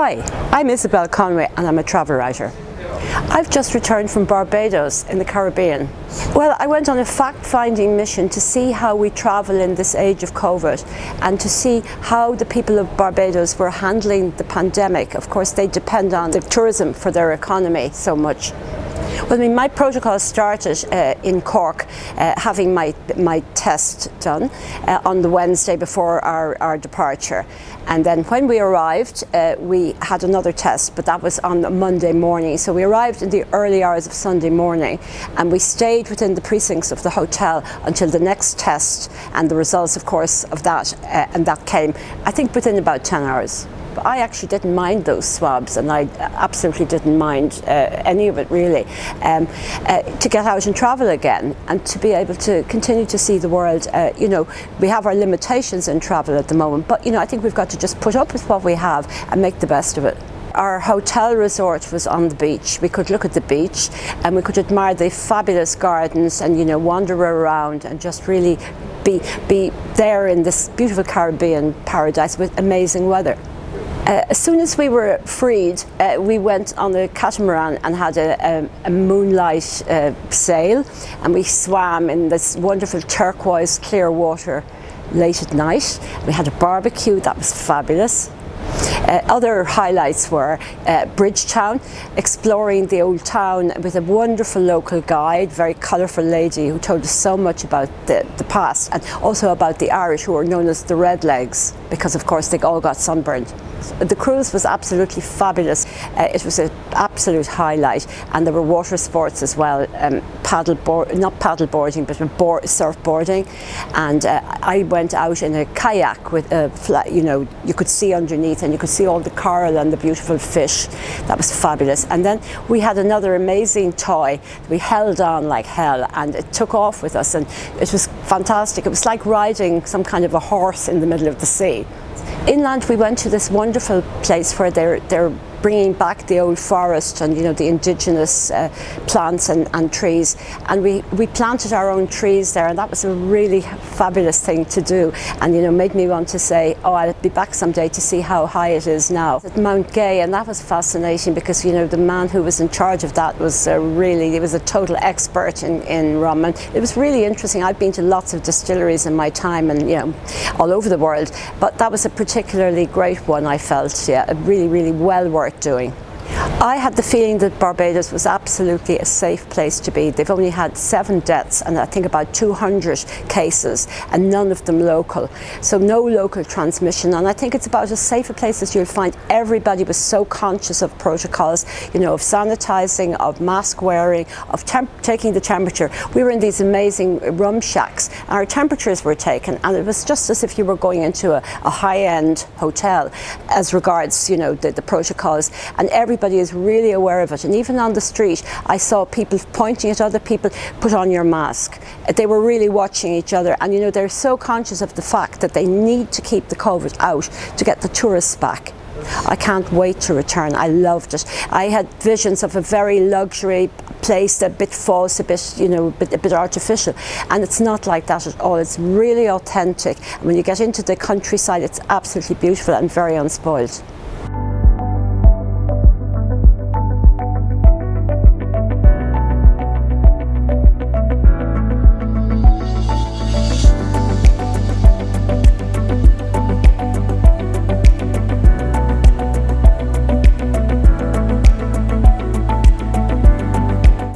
Hi, I'm Isabel Conway and I'm a travel writer. I've just returned from Barbados in the Caribbean. Well, I went on a fact-finding mission to see how we travel in this age of COVID and to see how the people of Barbados were handling the pandemic. Of course, they depend on the tourism for their economy so much. Well, I mean, my protocol started in Cork, having my test done on the Wednesday before our departure. And then when we arrived, we had another test, but that was on the Monday morning. So we arrived in the early hours of Sunday morning, and we stayed within the precincts of the hotel until the next test, and the results, of course, of that, and that came, I think, within about 10 hours. I actually didn't mind those swabs, and I absolutely didn't mind any of it really. To get out and travel again and to be able to continue to see the world, we have our limitations in travel at the moment, but I think we've got to just put up with what we have and make the best of it. Our hotel resort was on the beach. We could look at the beach and we could admire the fabulous gardens and wander around and just really be there in this beautiful Caribbean paradise with amazing weather. As soon as we were freed, we went on the catamaran and had a moonlight sail, and we swam in this wonderful turquoise clear water late at night. We had a barbecue that was fabulous. Other highlights were Bridgetown, exploring the old town with a wonderful local guide, very colourful lady who told us so much about the past, and also about the Irish, who are known as the Redlegs, because of course they all got sunburned. The cruise was absolutely fabulous. It was an absolute highlight, and there were water sports as well, not paddle boarding, but surfboarding. And I went out in a kayak with you could see underneath, and you could see all the coral and the beautiful fish. That was fabulous. And then we had another amazing toy. We held on like hell, and it took off with us, and it was fantastic. It was like riding some kind of a horse in the middle of the sea. Inland, we went to this wonderful place where they're bringing back the old forest and the indigenous plants and trees, and we planted our own trees there, and that was a really fabulous thing to do, and made me want to say, oh, I'll be back someday to see how high it is now at Mount Gay. And that was fascinating because the man who was in charge of that was he was a total expert in rum, and it was really interesting. I've been to lots of distilleries in my time, and all over the world, but that was a particularly great one, I felt. Really well worth doing. I had the feeling that Barbados was absolutely a safe place to be. They've only had 7 deaths and I think about 200 cases, and none of them local. So no local transmission, and I think it's about as safe a place as you'll find. Everybody was so conscious of protocols, of sanitizing, of mask wearing, of taking the temperature. We were in these amazing rum shacks, and our temperatures were taken, and it was just as if you were going into a high-end hotel as regards, the protocols, and everybody is really aware of it. And even on the street, I saw people pointing at other people, put on your mask. They were really watching each other, and they're so conscious of the fact that they need to keep the COVID out to get the tourists back. I can't wait to return. I loved it. I had visions of a very luxury place, a bit false, a bit artificial, and it's not like that at all. It's really authentic, and when you get into the countryside, it's absolutely beautiful and very unspoiled.